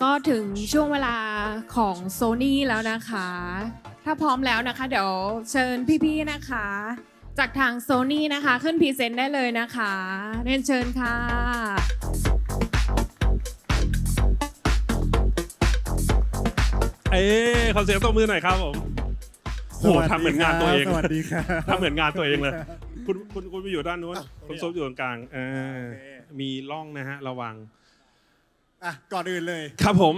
ก็ถึงช่วงเวลาของ Sony แล้วนะคะ ถ้าพร้อมแล้วนะคะ เดี๋ยวเชิญพี่ๆนะคะ จากทาง Sony นะคะขึ้นพรีเซนต์ได้เลยนะคะเรียนเชิญค่ะ ขอเสียงตบมือหน่อยครับผมโหทำเหมือนงานตัวเอง สวัสดีครับ ทำเหมือนงานตัวเองเลยคุณไปอยู่ด้านนู้นคุณซุปอยู่ตรงกลางมีร่องนะฮะระวัง ก่อนอื่นเลย ครับผม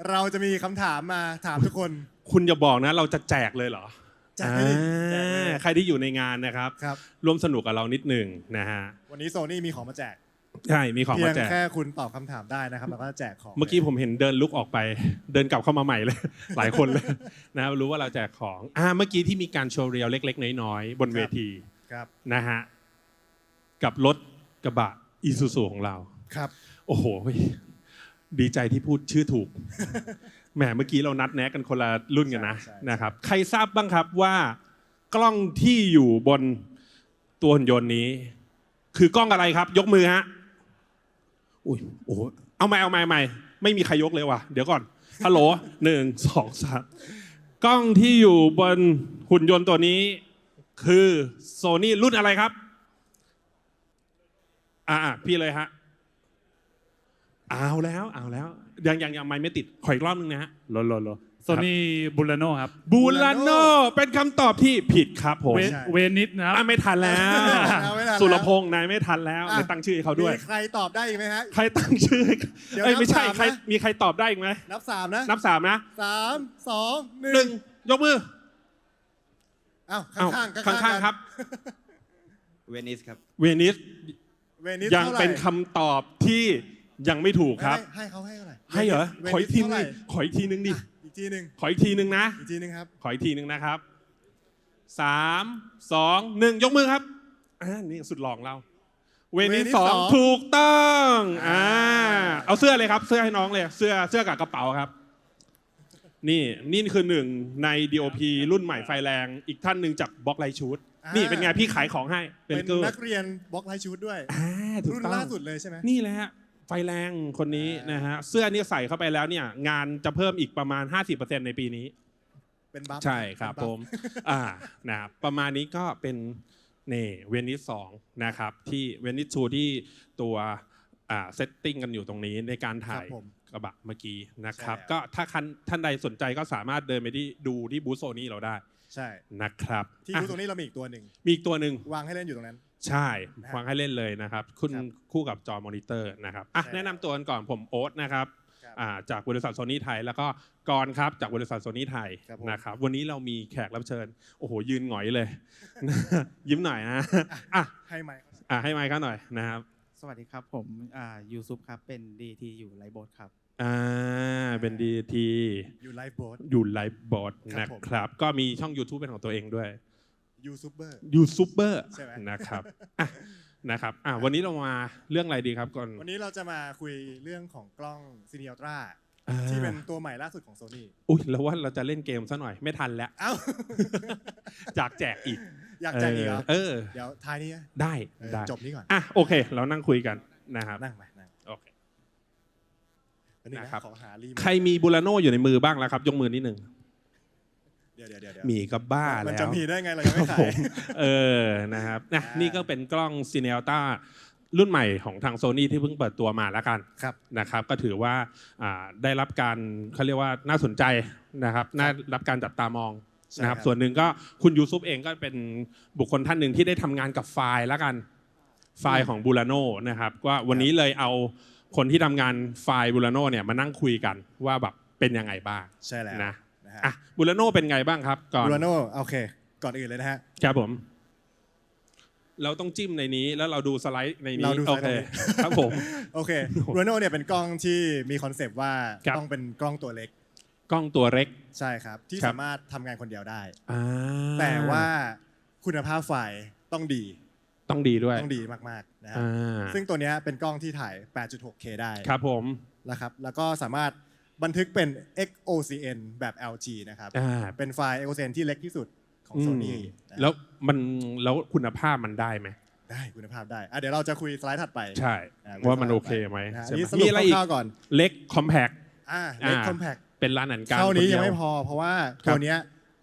เราจะมีคำถามมาถามทุกคน คุณอย่าบอกนะเราจะแจกเลยเหรอ แจกเลยแจกเลย ใครที่อยู่ในงานนะครับ ครับ ร่วมสนุกกับเรานิดหนึ่งนะฮะ วันนี้โซนี่มีของมาแจก ใช่มีของ เพี มาย ง แจก แค่คุณตอบคำถามได้นะครับเราก็จะแจกของ เมื่อกี้ผมเห็นเดินลุกออกไป เดินกลับเข้ามาใหม่เลย หลายคนเลยนะครับรู้ว่าเราแจกของเมื่อกี้ที่มีการโชว์เรียวเล็กๆน้อยๆบนเวที ครับ นะฮะกับรถกระบะอีซูซูของเรา ครับ โอ้โหดีใจที่พูดชื่อถูก แหมเมื่อกี้เรานัดแนะกันคนละรุ่นกันนะนะครับใครทราบบ้างครับว่ากล้องที่อยู่บนตัวหุ่นยนต์นี้ คือกล้องอะไรครับ ยกมือฮะอุ้ยโอ้เอาใหม่ไม่มีใครยกเลยว่ะเดี๋ยวก่อนฮัลโหล1 2 3กล้องที่อยู่บนหุ่นยนต์ตัวนี้ คือโซนี่รุ่นอะไรครับพี่เลยฮะเอาแล้วยังไม่ติดขออีกรอบนึงนะฮะรอโซนี่บูลาโนครับ บูลาโนเป็นคำตอบที่ผิดครับผม เวนิสนะครับ ไม่ทันแล้วสุรพงษ์นายไม่ทันแล้วเลยตั้งชื่อให้เขาด้วย มีใครตอบได้อีกไหมฮะ ใครตั้งชื่อไม่ใช่ใครมีใครตอบได้อีกไหม นับ3นะ นับ3นะ 3 2 1ยกมือ ข้างๆ ข้างๆครับ เวนิสครับ เวนิส เวนิส ยังเป็นคำตอบที่ยังไม่ถูกครับ ให้เขาให้เท่าไหร่ ให้เหรอขออีกทีนึง ขออีกทีหนึ่ง ขออีกทีนึงนะ อีกทีหนึงครับ ขออีกทีนึงนะครับ3 2 1ยกมือครับนี่สุดหล่อของเรา เวนิส2ถูกต้องเอาเสื้อเลยครับเสื้อให้น้องเลยเสื้อกับกระเป๋าครับนี่คือหนึ่งใน DOP รุ่นใหม่ไฟแรงอีกท่านหนึ่งจากบล็อกไลท์ชูดนี่เป็นไงพี่ขายของให้ เป็นนักเรียนบล็อกไลท์ชูดด้วย ถูก รุ่น ต้อง ล่าสุดเลยใช่ไหม นี่แหละฮะไฟแรงคนนี้นะฮะเสื้อนี่ใส่เข้าไปแล้วเนี่ยงานจะเพิ่มอีกประมาณ 50% ในปีนี้ เป็นบัฟ ใช่ครับผมนะครับประมาณนี้ก็เป็นเวนิส2นะครับที่เวนิส2ที่ตัวเซตติ้งกันอยู่ตรงนี้ในการถ่ายกระบะเมื่อกี้นะครับก็ถ้าท่านใดสนใจก็สามารถเดินไปดูที่บูธโซนี่เราได้ใช่ นะครับที่บูธตรงนี้เรามีอีกตัวหนึ่ง มีอีกตัวหนึ่ง วางให้เล่นอยู่ตรงนั้น ใช่วางให้เล่นเลยนะครับคุณคู่กับจอมอนิเตอร์นะครับแนะนำตัวกันก่อนผมโอ๊ตนะครับจากบริษัทโซนี่ไทยแล้วก็กรครับจากบริษัทโซนี่ไทยนะครับวันนี้เรามีแขกรับเชิญโอ้โหยืนหงอยเลย ยิ้มหน่อยนะให้ไมค์ ให้ไมค์เขาหน่อยนะครับ สวัสดีครับผมยูซุปครับเป็น DT อยู่ไลฟ์โบสครับเป็นดีทีอยู่ไลฟ์โบส อยู่ไลฟ์บอสนะครับก็มีช่อง YouTube เป็นของตัวเองด้วยยูทูบเบอร์ใช่ไหมนะครับนะครับวันนี้เรามาเรื่องอะไรดีครับก่อนวันนี้เราจะมาคุยเรื่องของกล้องซีเนียลตราที่เป็นตัวใหม่ล่าสุดของ Sony อุ้ยแล้วว่าเราจะเล่นเกมซะหน่อยไม่ทันแล้วจากแจกอีกอยากแจกอีกเหรอเดี๋ยวท้ายนี้ได้จบนี้ก่อนโอเคเรานั่งคุยกันนะครับนั่งโอเคนะครับใครมีบูลาโน่อยู่ในมือบ้างแล้วครับยกมือนิดนึงเดี๋ยวมีก็บ้าแล้วมันจะมีได้ไงเรายังไม่ขายนะครับนี่ก็เป็นกล้องซีเนลต้ารุ่นใหม่ของทางโซนี่ที่เพิ่งเปิดตัวมาแล้วกันนะครับก็ถือว่าได้รับการเขาเรียกว่าน่าสนใจนะครับน่ารับการจับตามองนะครับส่วนหนึ่งก็คุณยูซุปเองก็เป็นบุคคลท่านหนึ่งที่ได้ทำงานกับไฟล์แล้วกันไฟล์ของบูลาโน่นะครับว่าวันนี้เลยเอาคนที่ทำงานไฟล์บูลาโน่เนี่ยมานั่งคุยกันว่าแบบเป็นยังไงบ้างใช่แล้วนะบูลาโน่เป็นไงบ้างครับก่อนบูลาโน่โอเคก่อนอื่นเลยนะฮะครับผมเราต้องจิ้มในนี้แล้วเราดูสไลด์ในนี้โอเคครับผมโอเคบูลาโน่เนี่ยเป็นกล้องที่มีคอนเซปต์ว่าต้องเป็นกล้องตัวเล็กกล้องตัวเล็กใช่ครับที่สามารถทำงานคนเดียวได้แต่ว่าคุณภาพไฟล์ต้องดีด้วยต้องดีมากๆนะครับซึ่งตัวนี้เป็นกล้องที่ถ่าย 8.6K ได้ครับผมนะครับแล้วก็สามารถบันทึกเป็น XOCN แบบ LG นะครับเป็นไฟล์ XOCN ที่เล็กที่สุดของ Sony แล้วคุณภาพมันได้ไหม ได้คุณภาพได้เดี๋ยวเราจะคุยสไลด์ถัดไป ใช่ คุย ว่ามัน สไล โอ ด์ เคไหม นะฮะ ใช่ นี่ ไหม สรุ มี ป อะไรอีก คร่าวๆก่อน เล็กคอมแพค เล็กคอมแพค เป็นร้านอันการ เท่านี้ คดี ยั ว งไม่พอเพราะว่า ครับ ตัวเนี้ย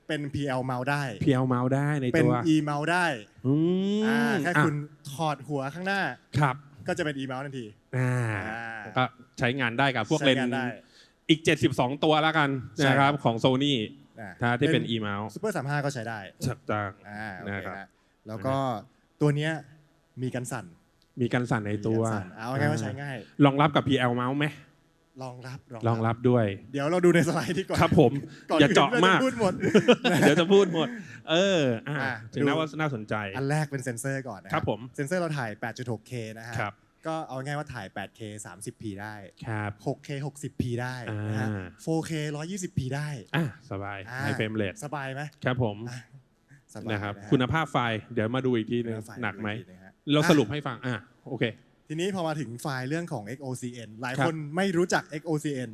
เป็น PL เมาส์ได้ เพียวเมาส์ได้ใน เป็น ตัว E เมาส์ได้ อืม แค่คุณถอดหัวข้างหน้า ครับ ก็จะเป็น E เมาส์ทันที อ่า อ่า ก็ใช้งานได้กับพวก ใช้ เลน งาน ส์ ได้ อีก 72 ตัวแล้วกัน ใช่ นะค ครั รับบ ของโซนี่ถ้าที่เป็น e m o u s e ซูเปอร์35ก็ใช้ได้ ชัดจัง โอเค นะครับ ฮะแล้วก็ตัวเนี้ยมีกันสั่น มีกันสั่นในตัว มีกันสั่นเอาง่ายว่าใช้ง่าย รองรับกับ PL mouse ไหม รองรับ รองรับด้วย เดี๋ยวเราดูในสไลด์ดีกว่า ครับผม ก่น อย่าเจาะ อื่น มาก รพูดหมด เดี๋ยวจะพูดหมด อ่ะ ถึงน่าว่าน่าสนใจ อันแรกเป็นเซ็นเซอร์ก่อนนะครับ ผม เซ็นเซอร์เราถ่าย 8.6K นะฮะ ครับ ก็เอาง่ายว่าถ่าย 8K 30p ได้ ครับ 6K 60p ได้นะฮะ 4K 120p ได้ สบาย อ่า ในเฟรมเรท สบายไหม ครับผม สบาย นะครับ ฮ คุณภาพไฟล์เดี๋ยวมาดูอีกทีนึง คุณภาพฟล์ หนักไหม ดูดีนะฮะ เราสรุปให้ฟังโอเค ทีนี้พอมาถึงไฟล์เรื่องของ XOCN หลาย ครับ คนไม่รู้จัก XOCN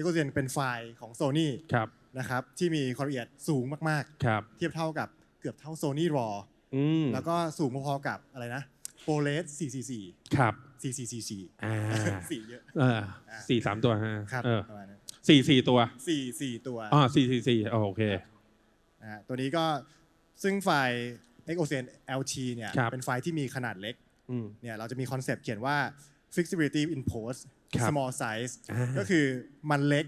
XOCN เป็นไฟล์ของ Sony ครับ นะครับที่มีความละเอียดสูงมาก ครับ ๆ เทียบเท่ากับเกือบเท่า Sony RAW แล้วก็สูงพอๆกับอะไรนะ ProRes 444 ครับ 4444 สีเยอะ 4-3 ตัวฮะ ครับประมาณนั้น 4-4 ตัว 44 ตัว 4-4 โอเค นะฮะตัวนี้ก็ซึ่งไฟล์ XOCN LT เนี่ย ครับ เป็นไฟล์ที่มีขนาดเล็ก อืม เนี่ยเราจะมีคอนเซปต์เขียนว่า flexibility in post ครับ small size ก็คือมันเล็ก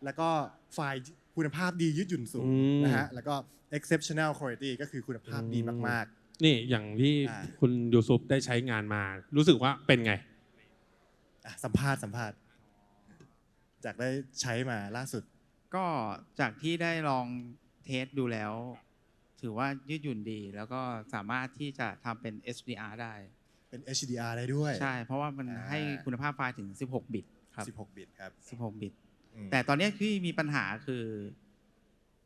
แล้วก็ไฟล์คุณภาพดียืดหยุ่นสูงนะฮะแล้วก็ exceptional quality ก็คือคุณภาพดีมาก นี่อย่างที่ อ่า คุณยูซุปได้ใช้งานมา รู้สึกว่าเป็นไง ๆสัมภาษณ์จากได้ใช้มาล่าสุด ก็จากที่ได้ลองเทสดูแล้ว ถือว่ายืดหยุ่นดี แล้วก็สามารถที่จะทำเป็น HDR ได้ เป็น HDR ได้ด้วย ใช่ เพราะว่ามัน อ่า ให้คุณภาพไฟล์ถึง 16 บิตครับ 16 บิตครับ 16 บิต อืม แต่ตอนนี้ที่มีปัญหาคือ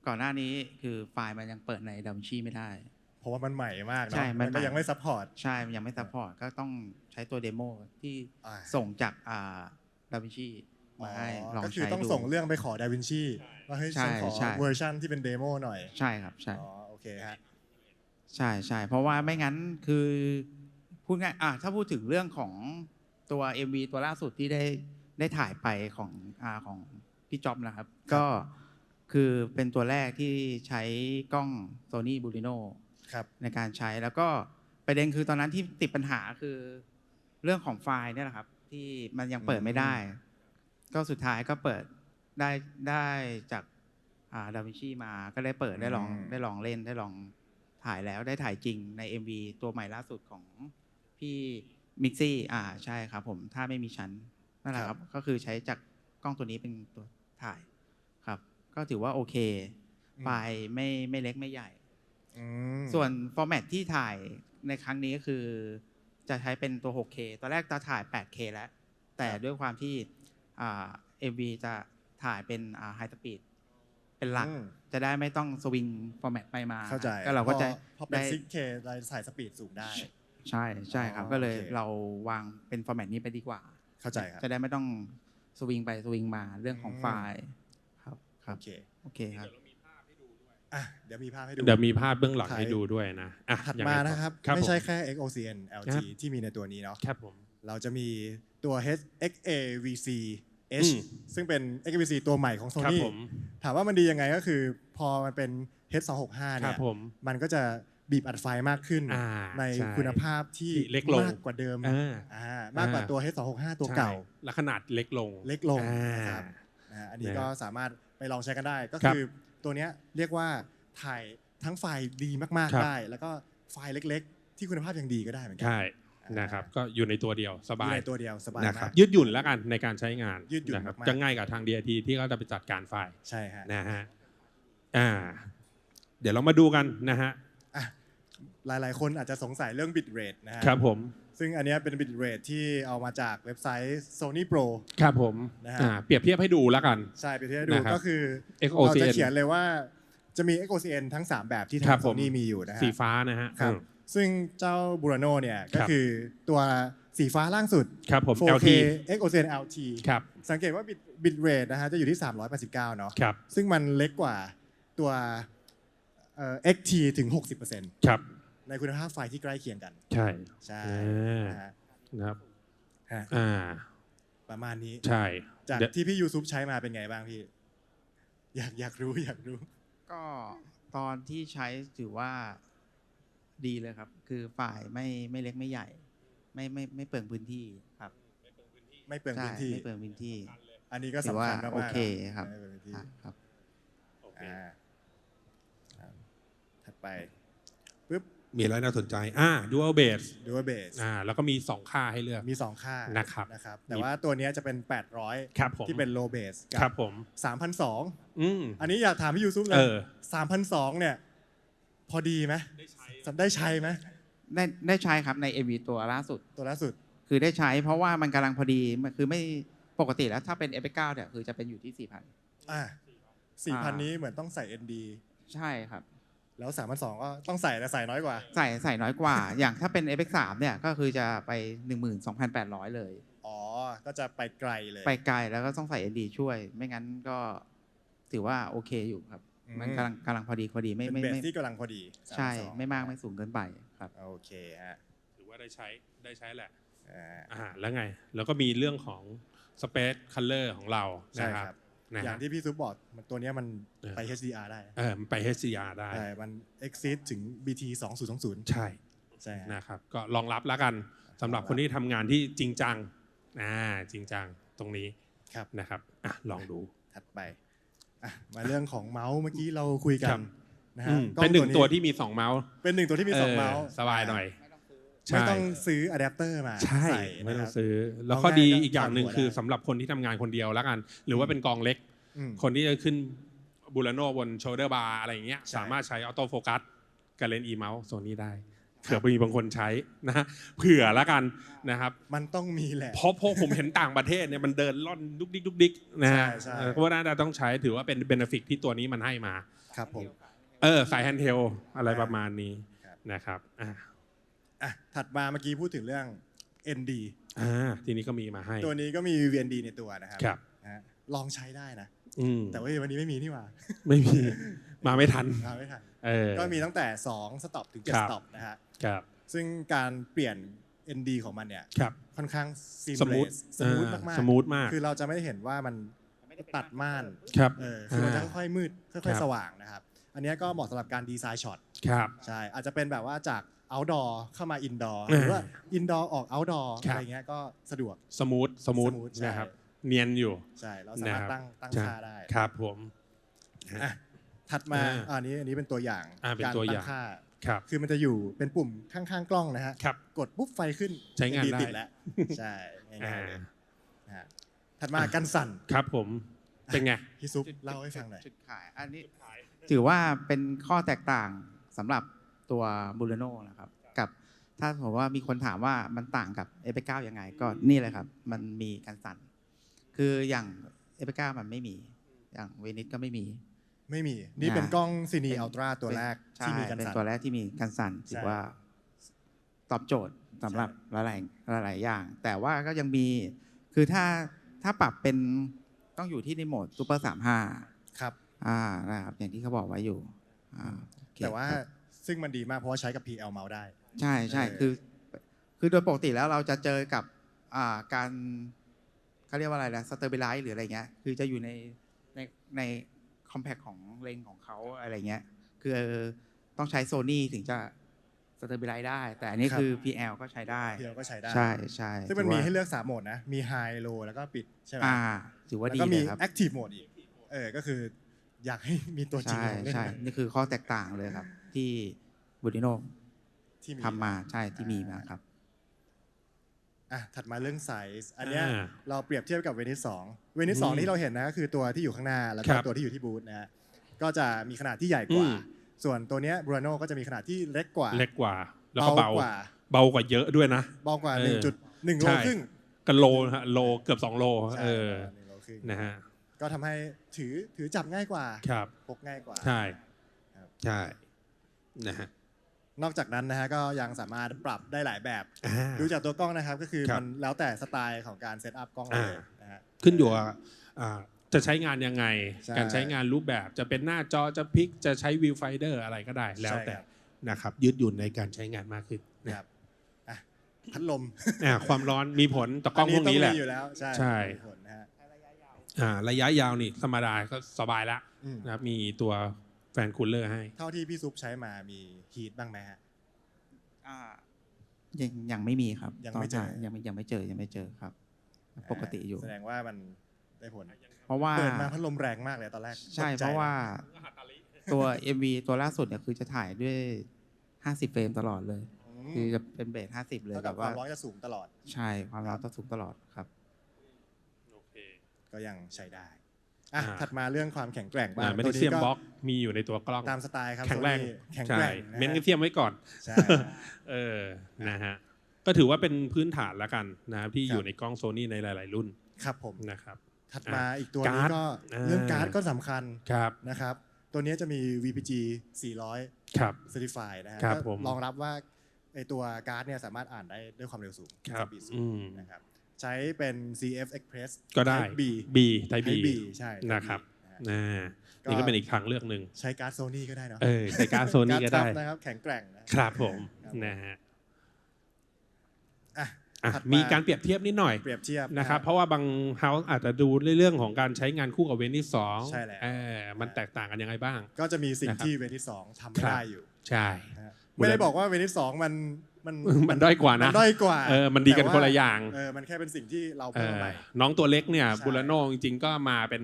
ก่อนหน้านี้คือไฟล์มันยังเปิดใน DaVinci ไม่ได้ เพราะว่ามันใหม่มากเนาะ ใช่มัน ก็ ใหม่ ยังไม่ซัพพอร์ต ใช่ มันยังไม่ซัพพอร์ต ก็ต้องใช้ตัวเดโมที่ อ่า ส่งจากDaVinci มาให้ลอง ก็คือ ใช้ ต้อง ดู ส่งเรื่องไปขอ DaVinci ว่าเฮ้ย ใช่ ฉันขอ ใช่ เวอร์ชันที่เป็นเดโมหน่อย ใช่ครับ ใช่ โอเคฮะ ใช่ใช่เพราะว่าไม่งั้นคือพูดง่ายถ้าพูดถึงเรื่องของตัว MV ตัวล่าสุดที่ได้ถ่ายไปของพี่จ๊อบนะครับ ก็คือเป็นตัวแรกที่ใช้กล้อง Sony Burino ครับ ในการใช้แล้วก็ประเด็นคือตอนนั้นที่ติดปัญหาคือเรื่องของไฟล์เนี่ยแหละครับ ที่มันยังเปิดไม่ได้ ก็สุดท้ายก็เปิดได้จากดาวินชีมาก็ได้เปิดได้ลองเล่นได้ลองถ่ายแล้วได้ถ่ายจริงใน MV ตัวใหม่ล่าสุดของพี่มิกซี่ใช่ครับผมถ้าไม่มีชั้นนั่นแหละครับก็คือใช้จากกล้องตัวนี้เป็นตัวถ่ายครับก็ถือว่าโอเคไฟล์ไม่เล็กไม่ใหญ่ ส่วนฟอร์แมตที่ถ่ายในครั้งนี้ก็คือจะใช้เป็นตัว 6K ตอนแรกจะถ่าย 8K แล้ว แต่ด้วยความที่MV จะถ่ายเป็นไฮสปีดเป็นหลัก จะได้ไม่ต้องสวิงฟอร์แมตไปมา เข้าใจ ก็เราก็จะ พอเป็น 6K เราใส่สปีดสูงได้ ใช่ครับ อ๋อ ก็เลย โอเค เราวางเป็นฟอร์แมตนี้ไปดีกว่า เข้าใจครับ จะได้ไม่ต้องสวิงไปสวิงมาเรื่องของไฟล์ครับครั โอบ เค โอเคครับ เดี๋ยวมีภาพให้ดู เดี๋ยวมีภาพเบื้องหลังให้ดูด้วยนะ ถัด ยังไง มา ต่อ นะครับ ผม ไม่ใช่แค่ XOCN ค LT รับ ที่มีในตัวนี้เนาะ ครับผม เราจะมีตัว XAVC อื H ม ซึ่งเป็น XAVC ตัวใหม่ของ ครับ Sony ผม ถามว่ามันดียังไงก็คือพอมันเป็น H265 ค เนี่ รับ ย ผม มันก็จะบีบอัดไฟล์มากขึ้น ใน ใช่ คุณภาพที่ ที่เล็กลง มากกว่าเดิม อ่า มากกว่าตัว H265 ตัวเก่า ใช่และขนาดเล็กลง เล็กลง อ่า นะครับอันนี้ นะ ก็สามารถไปลองใช้กันได้ ก็ ครับ คือตัวเนี้ยเรียกว่าถ่ายทั้งไฟล์ดีมาก ครับ ๆได้ แล้วก็ไฟล์เล็กๆ ที่คุณภาพยังดีก็ได้เหมือนกั ใช่นะครับก็อยู่ในตัวเดียวส อยู่ บาย ในตัวเดียวสบาย นะครับ มาก ยืดหยุ่นแล้วกันในการใช้งาน ยืดหยุ่น นะครับ มากๆ จะง่ายกับทาง DIT ที่เขาจะไปจัดการไฟล์ ใช่ฮะ นะฮะเดี๋ยวเรามาดูกันนะฮะ อ่ะหลายๆ คนอาจจะสงสัยเรื่อง bit rate นะฮะ ครับผม ซึ่งอันเนี้ยเป็น bit rate ที่เอามาจากเว็บไซต์ Sony Pro ครับผม นะฮะ เปรียบเทียบให้ดูแล้วกัน ใช่ไปที่ให้ดู นะครับ ก็คือ XOCN เราจะเขียนเลยว่าจะมี XOCN ทั้ง 3 แบบที่ ครั ทาง บผม Sony มีอยู่นะฮะ สีฟ้านะฮะ ครับซึ่งเจ้า Burano เนี่ยก็ ครับ คือตัวสีฟ้าล่างสุด ครับผม 4K LT XOCN LT ครับ สังเกตว่า bit rate นะฮะจะอยู่ที่ 389 เนาะ ครับ ซึ่งมันเล็กกว่าตัวXT ถึง 60% ครับ ในคุณภาพไฟล์ที่ใกล้เคียงกัน ใช่ ใช่ นะฮะ นะครับ ฮะ ประมาณนี้ ใช่ จาก เดี๋ยว ที่พี่ยูซุปใช้มาเป็นไงบ้างพี่ อยากรู้ ก็ตอนที่ใช้ถือว่าดีเลยครับ คือฝ่ายไม่เล็กไม่ใหญ่ ไม่เปลืองพื้นที่ครับ ไม่เปลือง ใช่ พื้นที่ ไม่เปลืองพื้นที่ อันนี้ก็ ถือ สำ ว่า คัญมากๆ โอเค นะครับ ครับ ไม่เปลืองพื้นที่ ครับ อ่าครับถัดไปปุ๊บ มีอะไรน่าสนใจdual bass ดูว่าเบส แล้วก็มี 2 ค่าให้เลือก มี 2 ค่า นะครับ แต่ว่าตัวเนี้ยจะเป็น ครับผม 800 ที่เป็น low bass ครั กับ ผม 3,200 อืม อันนี้อยากถามพี่ยูซุปเล เอย อ 3,200 เนี่ย พอดีไหมได้ใช้ไหม ได้ใช้ครับใน MV ตัวล่าสุด ตัวล่าสุด คือได้ใช้เพราะว่ามันกำลังพอดีมันคือไม่ปกติแล้วถ้าเป็น F9 เนี่ยคือจะเป็นอยู่ที่ 4,000 อ่า 4,000 นี้เหมือนต้องใส่ ND ใช่ครับ แล้ว 3,200 ก็ต้องใส่แต่ใส่น้อยกว่า ใส่น้อยกว่า อย่างถ้าเป็น F3 เนี่ยก็คือจะไป 12,800 เลย อ๋อ ก็จะไปไกลเลย ไปไกลแล้วก็ต้องใส่ ND ช่วย ไม่งั้นก็ถือว่าโอเคอยู่ครับ มันกำลังพอดีไม่ เป็น ไม่ เบส ไม่ ที่กำลังพอดี ใช่ 3,200 ไม่มากไม่สูงเกินไปครับ โอเคฮะ ถือว่าได้ใช้แหละ อ่า แล้วไง แล้วก็มีเรื่องของ Space Color ของเรา ใช่ นะค ค รั รั บบ นะ อย่าง ฮะ ที่พี่ซุปบอกมันตัวเนี้ยมัน เออ ไป HDR ได้ มันไป HDR ได้ ใช่ มัน exceed ถึง BT 2020 ใช่ ใช่ฮะ นะครับ ก็รองรับแล้วกันสำหรับคนที่ทำงานที่จริงจังจริงจังตรงนี้ ครับ นะครับลองดู ถัดไปมาเรื่องของเมาส์เมื่อกี้เราคุยกั ครั น บ นะฮะกล้อ เป็นหนึ่งตัวที่มี 2 เมาส์ เป็นหนึ่งตัวที่มีสองเมาส์ สบายหน่อย ไม่ต้องซื้ออะแดปเตอร์มา ใช่ ใส่ ไม่ต้อ นะ ง ครับ ซื้อ แล้วข้อดี เอาง่ายๆ อีกอย่างหนึ่ง ก็ คือ ได้ สำหรับคนที่ทำงานคนเดียวแล้วกัน หรือว่าเป็นกองเล็ก อืม คนที่จะขึ้นบูราโนบนโชเดอร์บาร์อะไรอย่างเงี้ย ใช่ สามารถใช้ออโต้โฟกัสกับเลนส์อีเมาส์โซนนี้ได้เผื่อมีบางคนใช้นะฮะเผื่อแล้วกันนะครับ มันต้องมีแหละ เพราะผมเห็นต่างประเทศเนี่ยมันเดินล่อนดุกดิกนะฮะ ใช่ เพราะว่าน่าจะต้องใช้ถือว่าเป็นเบนฟิตที่ตัวนี้มันให้มา ครับผม สายแฮนด์เฮลอะไรประมาณนี้ ครับ นะครับถัดมาเมื่อกี้พูดถึงเรื่อง ND ทีนี้ก็มีมาให้ ตัวนี้ก็มี VND ในตัวนะครับ ครับ นะฮะลองใช้ได้นะ แต่ แต่ว่าวันนี้ไม่มีนี่หว่า ไม่มีมาไม่ทัน มาไม่ทัน ก็ ก็มีตั้งแต่ 2 สต็อปถึง ครับ 7 สต็อปนะฮะ ครับ ซึ่งการเปลี่ยน ND ของมันเนี่ย ครับ ค่อนข้าง สมูท seamless สมูทมาก สมูทมาก ๆ คือเราจะไม่เห็นว่ามันตัดม่าน ครับ คือมันจะค่อยๆมืด ค่ ครั อย บ ๆ สว่างนะครับ อันเนี้ยก็เหมาะสำหรับการดีไซน์ช็อต ครับ ใช่ อาจจะเป็นแบบว่าจาก outdoor เข้ามา indoor อ่า หรือว่า indoor ออก outdoor ครับ อะไรเงี้ยก็สะดวก สมูท smooth ใช่ นะครับ เนียนอยู่ ใช่ เราสามารถ นะครับ ตั้ง ใช่ ค่าได้ ครับผม อ่ะถัดมา อ่า อันนี้เป็นตัวอย่าง เป็น การ ตัวอ ตั้ ย่าง งค่า ครับ คือมันจะอยู่เป็นปุ่มข้างๆกล้องนะฮะ ครับ กดปุ๊บไฟขึ้น ใช้งาน ดี ได้ ติดแล้ว ใช่ง่ายๆเลย อ่า นะฮะถัดมากันสั่น ครับผมเป็นไง พี่ซุปเล่าให้ฟังหน่อย จุดขาย อันนี้ถือว่าเป็นข้อแตกต่างสำหรับตัวบูรโนนะครับกับถ้าผมว่ามีคนถามว่ามันต่างกับ F9 ยังไง ก็นี่เลยครับ มันมีกันสั่น คืออย่าง F9 มันไม่มี อย่างเวนิสก็ไม่มี ไม่มี นี่เป็นกล้องซีนี เป็น อัลตร้าตัวแรก ใช่ ที่มีกัน เป็น สั่น ตัวแรกที่มีกันสั่นถือว่าตอบโจทย์สำหรับหลายอย่าง แต่ว่าก็ยังมีคือถ้าปรับเป็นต้องอยู่ที่ในโหมดซูเปอร์35 ครับ นะครับอย่างที่เขาบอกไว้อยู่โอเค แต่ว่า ครับ ซึ่งมันดีมากเพราะว่าใช้กับ PL เมาส์ได้ ใช่ เออ คือโดยปกติแล้วเราจะเจอกับการเขาเรียกว่าอะไรนะสเตอร์เบลไลซ์หรืออะไรเงี้ยคือจะอยู่ในคอมแพคของเลนส์ของเขาอะไรเงี้ยคือต้องใช้โซนี่ถึงจะสเตอร์เบลไลซ์ได้ แต่อันนี้คือ PL ก็ใช้ได้ PL ก็ใช้ได้ ใช่ ซึ่งมันมีให้เลือก 3 โหมดนะ มี High Low แล้วก็ปิดใช่ไหม ถือว่า แล้ว ดี ก็ เล มี ยครับ Active Mode อีกก็คืออยากให้มีตัวจริง ใช่ ลองเล่น ใช่ นะ นี่คือข้อแตกต่างเลยครับ ที่บูดิโน ที่มี ทำมาใช่ที่มีมาครับ ถัดมาเรื่องไซส์อันเนี้ย อ่า เราเปรียบเทียบกับเวนิส2เวนิส2ที่เราเห็นนะก็คือตัวที่อยู่ข้างหน้าแล้วก็ ครับ ตัวที่อยู่ที่บูธนะฮะก็จะมีขนาดที่ใหญ่กว่า อืม ส่วนตัวเนี้ยบรูโนก็จะมีขนาดที่เล็กกว่า เล็กกว่า แล้วก็เบาก ว่า เบากว่าเยอะด้วยนะ เบากว่า เออ 1.1 โล ใช่ ครึ่ง กันโลนะฮะโลเกือบ2 โล ใช่1 โลครึ่ง นะฮะ ก็ทำให้ถือจับง่ายกว่า ครับ พกง่ายกว่า ใช่ ครับ ใช่นะฮะ นอกจากนั้นนะฮะก็ยังสามารถปรับได้หลายแบบ อ่า ดูจากตัวกล้องนะครับก็คือ ครับ มันแล้วแต่สไตล์ของการเซตอัพกล้องเลยนะฮะ ขึ้นอยู่กับจะใช้งานยังไง ใช่ การใช้งานรูปแบบจะเป็นหน้าจอจะพลิกจะใช้วิวไฟเดอร์อะไรก็ได้แล้วแต่ ใช่ครับ นะครับยืดหยุ่นในการใช้งานมากขึ้น ครับอ่ะพัดลม ความร้อนมีผลต่อกล้องพวกนี้แหละ ต้องมีอยู่แล้วใช่ ใช่ มีผลนะฮะ ระยะยาวนี่ธรรมดาก็สบายละ อืม นะครับมีตัวแฟนคูลเลอร์ให้ เท่าที่พี่ซุปใช้มามีฮีทบ้างไหมฮะ ยังไม่มีครับ ยังไม่เจอ ตนนั้นยังไม่เจอครับ ปกติอยู่ แสดงว่ามันได้ผล เพราะว่า เปิดมาพัดลมแรงมากเลยตอนแรก ใช่ ตกใจ เพราะว่าตัว MV ตัวล่าสุดเนี่ยคือจะถ่ายด้วย 50 เฟรมตลอดเลย คือจะเป็นเบส50 เลย เท่า แบ กับบ ค ว่า วามร้อนจะสูงตลอด ใช่ความร้อนต้องสูงตลอดครับ ก็ยังใช้ได้อ่ะ อ่า ถัดมาเรื่องความแข็งแกร่งบ้าง แมก ตั นี ว เซีย นี้ ม ก็ บล็อกมีอยู่ในตัวกล้อง ตามสไตล์ครับ แข็งแรง Sony แข็ง ใช่ แกร่งนะ เมกนี ฮะ เซียมไว้ก่อน ใช่ นะฮะก็ถือว่าเป็นพื้นฐานแล้วกันนะครับที่ ครับ อยู่ในกล้องโซนี่ในหลาย ๆ รุ่น ครับผม นะครับ ถัดมาอีกตัว การ์ นี้ ด ก็ อ่า เรื่องการ์ดก็สำคัญ ครับ นะครับ ตัวนี้จะมี VPG 400 ครับ Certified นะฮะ ครับ ก็ ผม รองรับว่าไอตัวการ์ดเนี่ยสามารถอ่านได้ด้วยความเร็วสูง ครับ สปีดสู อื ง ม นะครับใช้เป็น CF Express ก็ได้ Type B B ไทย Type B B ใช่ Type B นะครับ นะฮะ นี่ก็เป็นอีกทางเลือกหนึ่ง ใช้การ์ดโซนี่ก็ได้เนาะ ใช้การ์ดโซนี่ก็ได้ าร์ซับนะครับแข็งแกร่งนะครับ ผม ครับ นะฮะ อ่ะ อ่ะ ถัด มีการเปรียบเทียบนิดหน่อย เปรียบเทียบ นะครับเพราะว่าบางเฮาส์อาจจะดูในเรื่องของการใช้งานคู่กับเวนิสสอง ใช่แล้ว มันแตกต่างกันยังไงบ้าง ก็จะมีสิ่ง นะครับ ที่เวนิส2ทำไม่ ครับ ได้อยู่ ใช่ นะฮะไม่ได้บอกว่าเวนิส2มันด้อยกว่านะ มันด้อยกว่า มันดีกัน แต่ว่ คนละอย่าง มันแค่เป็นสิ่งที่เรา เอ เพิ่ม อ ไป น้องตัวเล็กเนี่ย ใช่ บูราโนจริงๆก็มาเป็น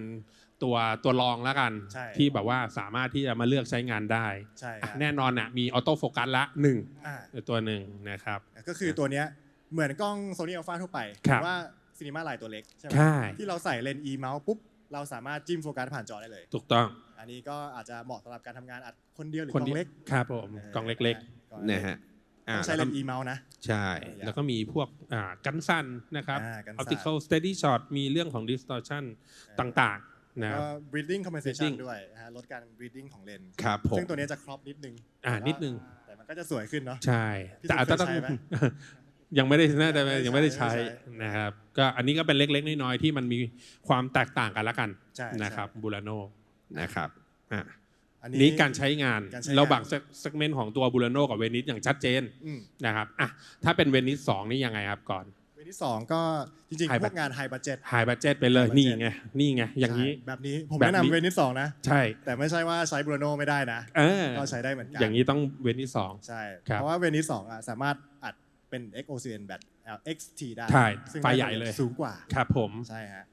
ตัวรองแล้วกัน ใช่ ที่แบบว่าสามารถที่จะมาเลือกใช้งานได้ ใช่ อ่ะ ครับ แน่นอนน่ะมีออโต้โฟกัสละหนึ่ง อ่า ตัวหนึ่งนะครับ ก็คือตัวเนี้ยเหมือนกล้อง Sony Alpha ทั่วไป ครับ แต่ว่า Cinema Line ตัวเล็กใช่ไหม ใช่ ที่เราใส่เลนส์ E mouse ปุ๊บเราสามารถจิ้มโฟกัสผ่านจอได้เลย ถูกต้อง อันนี้ก็อาจจะเหมาะสำหรับการทำงานอัดคนเดียวหรือ คน กล้องเล็ก ครับผมกล่องเล็ก กล้อง ๆ เล็ก นะฮะ ต้องใช้เลนส์ E mouse นะ ใช่ แล้วก็มีพวกกันสั้นนะครับ กันสั้น optical steady shot มีเรื่องของ distortion ต่างๆนะครับ ก็ breathing compensation breathing ด้วยนะฮะลดการ breathing ของเลนส์ ครับผม ซึ่งตัวนี้จะครอปนิดนึง นิดนึง แต่มันก็จะสวยขึ้นเนาะ ใช่ พี่ แต่อาจจะต้อง เคยใช้ไหม ยังไม่ได้น่าจะยังไม่ได้ ไม่ ใช้ ได้ใช้ นะครับก็อันนี้ก็เป็นเล็กๆน้อยๆที่มันมีความแตกต่างกันละกัน ใช่ นะครับบูราโนนะครับอ่ะ อัน นี้การใช้งาน การใช้งาน เราแบ่งเซกเมนต์ของตัวบูราโนกับเวนิสอย่างชัดเจน อืม นะครับอ่ะถ้าเป็นเวนิส2นี่ยังไงครับก่อน เวที่สองก็จริง High ๆพวกงานไฮบั d เจ็ต ไฮบั d เจ็ตไปเลย High budget นี่ไงอย่างนี้ แบบนี้ผม แบบ แนะ นี้ นำเวนิสสองนะ ใช่ แต่ไม่ใช่ว่าใช้บรูโนไม่ได้นะ เออ ก็ใช้ได้เหมือนกัน อย่างนี้ต้องเวนิส2 ใช่ ครับ เพราะว่าเวนิส2สามารถอัดเป็น XOCN แบบ XT ได้ ใช่ ซึ่ง ไฟใหญ่เลย สูงกว่า ครับผม ใช่ฮะ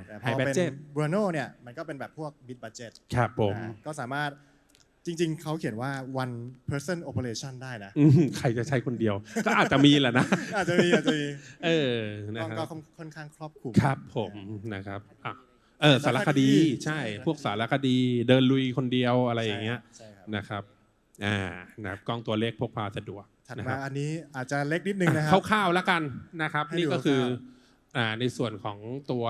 แต่พ ไฮ อ บัด เป็น เจ็ต บรูโนเนี่ยมันก็เป็นแบบพวก mid budget ครับผม ก็สามารถจริง ๆ เขาเขียนว่า one person operation ได้นะ ใครจะใช้คนเดียว ก็อาจจะมีแหละนะ อาจจะมี เออ ก นะ ล้อง ค ก็ รับ ค่อนข้างครอบคลุม ครับผมนะครับอ่ะสารคดีใช่ พวกสารคดีเดินลุยคนเดียวอะไรอย่างเงี้ย ใช่ครับ นะครับนะครับกล้องตัวเล็กพกพาสะดวก ถัด นะค มา รับ อันนี้อาจจะเล็กนิดนึงนะครับ คร่าวๆแล้วกันนะครับ ให้ดู นี่ก็คือ คร่าว ในส่วนของตัว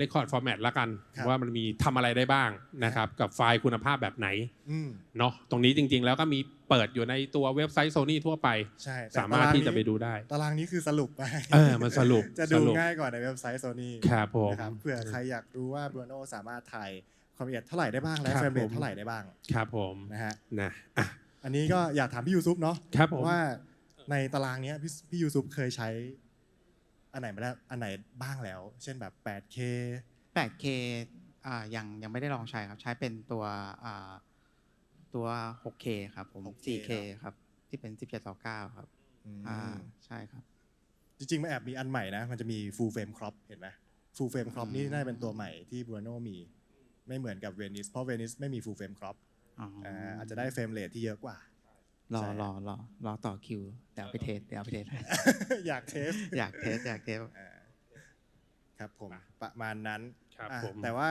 record format แล้วกัน ครับ ว่ามันมีทำอะไรได้บ้างนะครับกับไฟล์คุณภาพแบบไหน อืม เนาะตรงนี้จริง ๆ แล้วก็มีเปิดอยู่ในตัวเว็บไซต์ Sony ทั่วไป ใช่แต่ สามารถที่จะไปดูได้ ตารางนี้คือสรุปไป มันสรุป จะ ส ดู รุป ง่ายกว่าในเว็บไซต์ Sony ครับผม นะครับเผื่อใครอยากรู้ว่า Bruno สามารถถ่ายความละเอียดเท่าไหร่ได้บ้างและ ครับ เฟรมเร ผ ท ม เท่าไหร่ได้บ้าง ครับผม นะฮะ นะอ่ะ อันนี้ก็อยากถามพี่ยูซุปเนาะ ครับผม ว่าในตารางเนี้ยพี่ยูซุปเคยใช้อันไหนมาแล้วอันไหนบ้างแล้ว เช่นแบบ 8K 8K ยังไม่ได้ลองใช้ครับ ใช้เป็นตัว 6K ครับผม 6K 4K ครับ ที่เป็น 17:9 ครับ อืม ใช่ครับ จริงๆมันแอบมีอันใหม่นะ มันจะมี full frame crop เห็นไหม full frame crop นี่น่าจะเป็นตัวใหม่ที่ Bruno มีไม่เหมือนกับ Venice เพราะ Venice ไม่มี full frame crop อาจจะได้เฟรมเรทที่เยอะกว่า รอ ใช่ รอต่อคิว เดี๋ยวเอาไปเทส อยากเทส อยากเทส ครับผมประมาณนั้น ครับ อ่ะ ผม แต่ว่า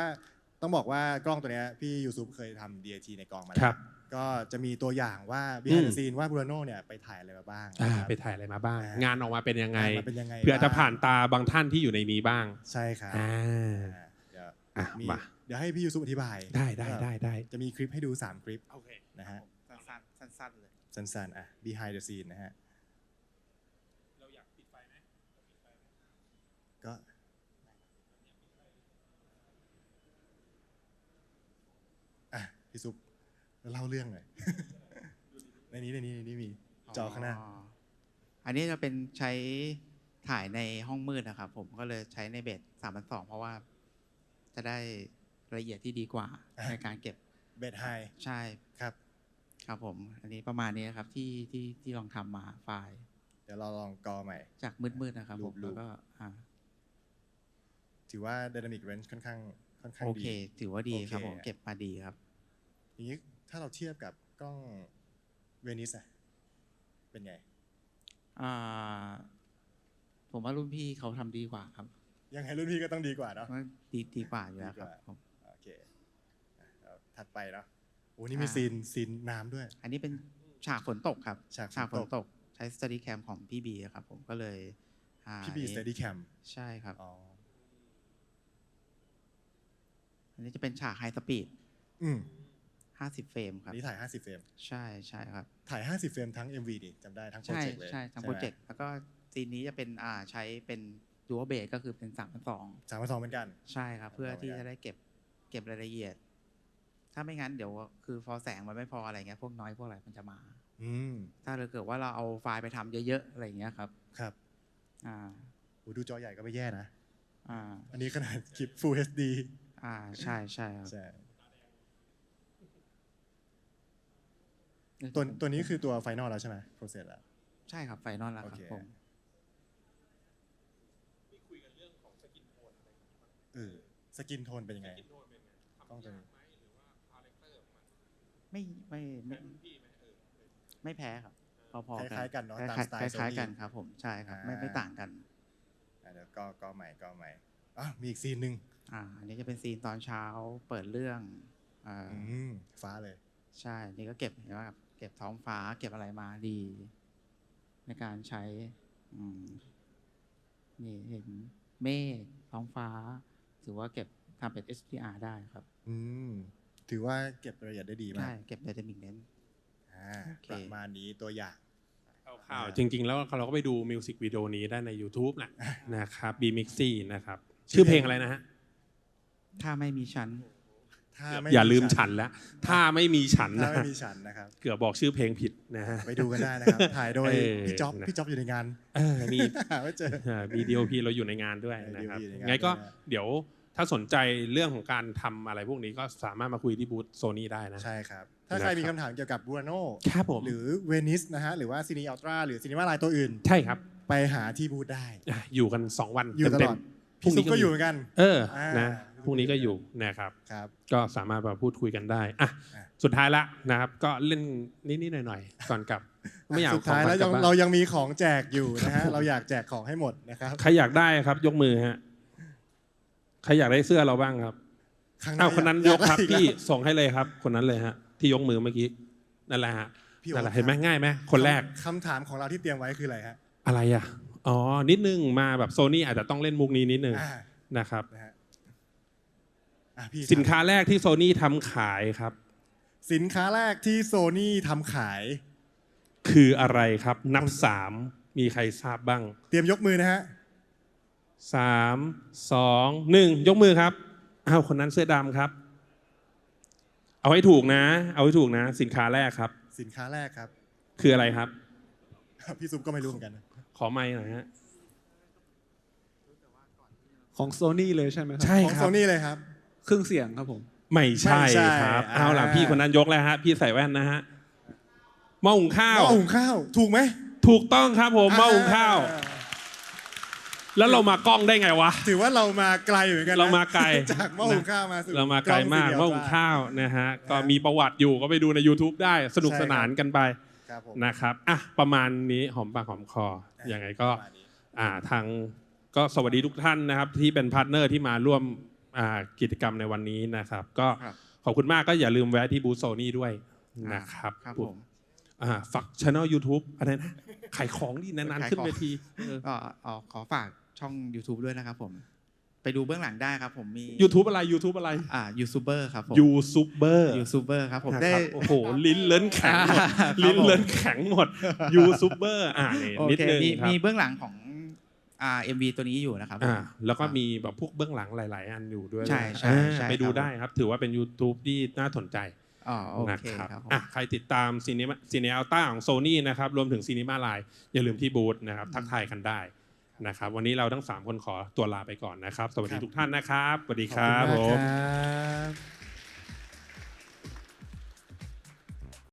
ต้องบอกว่ากล้องตัวเนี้ยพี่ยูซุปเคยทำ DAT ในกองมาแล้ ครั ว บ ก็จะมีตัวอย่างว่า behind the scene ว่า Bruno เนี่ยไปถ่ายอะไรมาบ้างนะครับ ไปถ่ายอะไรมาบ้าง อ่าง งานออกมาเป็นยังไง มันเป็นยังไง เพื่อจะ บ้ง ผ่านตาบางท่านที่อยู่ในนี้บ้าง ใช่ครับ อ่า เดี๋ยว อ่ะ มี มา เดี๋ยวให้พี่ยูซุปอธิบาย ได้ จะมีคลิปให้ดู 3 คลิป โอเค นะฮะ สั้นๆเลย สั้นๆ behind the scene นะฮะ เราอยากปิดไฟไหม ก็พี่ซุปเล่าเรื่องหน่อย ในนี้มีจอข้างหน้า อันนี้จะเป็นใช้ถ่ายในห้องมืดนะครับ ผมก็เลยใช้ในเบส3,200เพราะว่าจะได้ละเอียดที่ดีกว่า อ่า ในการเก็บ เบสไฮ ใช่ ครับ ครับผม อันนี้ประมาณนี้ครับที่ลองทำมาไฟล์ เดี๋ยวเราลองกอใหม่ จากมืดๆนะครับผม รูป แล้วก็ถือว่า Dynamic Range ค่อนข้าง โอเค ดี ถือว่าดีครับ โอเค ผมเก็บมาดีครับ อย่างนี้ถ้าเราเทียบกับกล้องเวนิสอะเป็นไง อ่าผมว่ารุ่นพี่เขาทำดีกว่าครับ ยังไงรุ่นพี่ก็ต้องดีกว่าเนาะ ว่าดีกว่าอยู่แล้วครับ ดีกว่า ผม โอเคเอาถัดไปเนาะโอ้นี่มีซีนน้ำด้วย อันนี้เป็นฉากฝนตกครับ ฉาก ฝ ฝ น น ต ต ก ก ใช้ Steady Cam ของพี่บีครับผมก็เลยพี่บี Steadicam ใช่ครับ อ๋อ อันนี้จะเป็นฉากไฮสปีด อืม 50 เฟรมค อั รั น บ นี้ถ่าย50 เฟรม ใช่ครับ ถ่าย50 เฟรมทั้ง MV ดิจำได้ทั้งโปร ใช่ เจกต์เลย ใช่ทั้ง ไห โปรเจกต์แล้วก็ซีนนี้จะเป็นใช้เป็นดูอัลเบสก็คือเป็น3,200 3,200เหมือนกัน ใช่ครับ เพื่อที่ 3,200 จะได้เก็บรายละเอียด ถ้าไม่งั้นเดี๋ยวคือพอแสงมันไม่พออะไรเงี้ยพวกน้อยพวกอะไรมันจะมา อืม ถ้าเราเกิดว่าเราเอาไฟล์ไปทำเยอะๆอะไรอย่างเงี้ยครับ ครับ อ่า โอ้ดูจอใหญ่ก็ไม่แย่นะ อ่า อันนี้ขนาดคลิป Full HD ใช่ครับ ใช่ตัวนี้คือตัวไฟนอลแล้วใช่ไหม process แล้ว ใช่ครับไฟนอลแล้วครับ โอเค ผม สกินโทนเป็นยังไงกล้องตัวนี้ ไม่แพ้ครับ พอๆ คล้ายๆกันเนาะ คล้ ตามสไตล์ ายๆกัน Sony ครับผมใช่ครับ อ่า ไม่ต่างกัน เดี๋ยวก็ใหม่มีอีกซีนหนึ่ง อันนี้จะเป็นซีนตอนเช้าเปิดเรื่องฟ้าเลย ใช่นี่ก็เก็บเห็นว่าเก็บท้องฟ้าเก็บอะไรมาดี ในการใช้นี่เห็นเมฆท้องฟ้า ถือว่าเก็บทำเป็น SDR ได้ครับ ถือว่าเก็บรายละเอียดได้ดีมา ใช่ ก เก็บ Dynamic Range โอเค ประมาณนี้ตัวอย่าง ข่าวจริงๆ แล้วเราก็ไปดูมิวสิกวิดีโอนี้ได้ใน YouTube แหละนะครับ B Mixi นะครับ ชื่อเพลงอะไรนะฮะ ถ้าไม่มีฉัน อย่าลืมฉันแล้ว ถ้าไม่มีฉัน ถ้า นะ ไม่มีฉันนะครับ เกือบบอกชื่อเพลงผิดนะฮะ ไปดูกันได้นะครับ ถ่ายโดย พี่จ๊อบ นะ พี่จ๊อบอยู่ในงาน มี หาไม่เจอ มี DOP เราอยู่ในงานด้วยนะครับ DOP อยู่ในงาน ไงก็ ด้วยนะ เดี๋ยวถ้าสนใจเรื่องของการทำอะไรพวกนี้ก็สามารถมาคุยที่บูธโซนี่ได้นะ ใช่ครับ ถ้าใครมีคำถามเกี่ยวกับบูราโน ครับผม หรือเวนิสนะฮะหรือว่าซีนีอัลตร้าหรือซีนีมาลายตัวอื่น ใช่ครับ ไปหาที่บูธได้ อยู่กัน 2 วัน อยู่ตล เต็ อ ม ด ๆ พี่ซุปก็อยู่เหมือนกัน นะ อ่า พรุ่งนี้ก็อยู่นะครับ ครับ ก็สามารถมาพูดคุยกันได้อ่ะ อ่ะ สุดท้ายละนะครับ ก็เล่นนิดๆหน่อยๆ ก่อนกลับ ไม่อยาก สุดท้ายแล้ว ของขญกบบ้น เรายังมีของแจกอยู่นะฮะ เราอยากแจกของให้หมดนะครับ ใครอยากได้ครับ ยกมือฮะ ใครอยากได้เสื้อเราบ้างครับ ครั้งห อ้าวคนนั้นยกครับ อได้อี พี่ แล้ว ส่งให้เลยครับ คนนั้นเลยฮะ ที่ยกมือเมื่อกี้ นั่นแหละฮะ พี่โอ๊ต นั่นแหละเห็นไหมง่ายไหมคนแรก คำถามของเราที่เตรียมไว้คืออะไรฮะ อะไรอ่ะ อ๋อ นิดนึงมาแบบโซนี่อาจจะต้องเล่นมุกนี้นิดนึง อ่า นะครับ นะฮะพี่ สินค้าแรกที่โซนี่ทำขายครับ สินค้าแรกที่โซนี่ทำขาย คืออะไรครับ นับ 3 มีใครทราบบ้าง เตรียมยกมือนะฮะ 3 2 1 ยกมือครับอ้าวคนนั้นเสื้อดำครับ เอาให้ถูกนะ เอาให้ถูกนะ สินค้าแรกครับ สินค้าแรกครับ คืออะไรครับ พี่ซุปก็ไม่รู้เหมือนกันนะ ขอไมค์หน่อยฮะ ของโซนี่เลยใช่ไหมครั ใช่ ของ ค โซ รับ นี่เลยครับ เครื่องเสียงครับผม ไม่ใช่ ไม่ใช่ ครับ อ่า เอาล่ะพี่คนนั้นยกแล้วฮะ พี่ใส่แว่นนะฮะหม้อหุงข้าว หม้อหุงข้าว ถูกไหม ถูกต้องครับผมหม้อหุงข้าว แล้วเรามากล้องได้ไงวะ ถือว่าเรามาไกลเหมือนกันนะ เรามาไกล จากหม้อหุงข้าวมาสู่ เรามาไกลมากหม้อหุงข้าวนะฮะ ก็มีประวัติอยู่ก็ไปดูใน YouTube ได้สนุกสนานกันไป ครับผม นะครับอ่ะประมาณนี้หอมปากหอมคอยังไงก็ ประมาณนี้ ทางก็สวัสดีทุกท่านนะครับ ที่เป็นพาร์ทเนอร์ที่มาร่วมกิจกรรมในวันนี้นะครับ ก็ ครับ ขอบคุณมากก็อย่าลืมแวะที่บูธโซนี่ด้วยนะครับ ครับผม ฝากช่อง YouTube อะไรนะขายของดีนานๆขึ้นเวที ก็ขอฝากช่อง YouTube ด้วยนะครับผม ไปดูเบื้องหลังได้ครับผมมี YouTube อะไร YouTube อะไร ยูทูบเบอร์ครับผม ยูซูเบอร์ ยูทูบเบอร์ครับผม นะ ได้ ครับโอ้โหลิ้นเลิ้นแข็งหมด ครับ ลิ้น ผม เลิ้นแข็งหมดยูซูเบอร์นี่ โอ นิด เค นึง มี ครับ มีเบื้องหลังของMV ตัวนี้อยู่นะครับผม แล้วก็มีแบบพวกเบื้องหลังหลาย ๆ อันอยู่ด้วย ใช่ใช่ อ่า ใช่ ไปดู ครับ ได้ครับ ถือว่าเป็น YouTube ที่น่าสนใจ อ๋อโอ นะ เค ครับ ครับผม ใครติดตามซีเนอัลต้าของโซนี่นะครับรวมถึงซีนีมาไลน์อย่าลืมที่บูธนะครับทักทายกันได้นะครับวันนี้เราทั้ง 3 คนขอตัวลาไปก่อนนะครับ สวัสดีทุกท่านนะครับสวัสดี ข ค อบ รั คุณ บ มาก ผม ครับ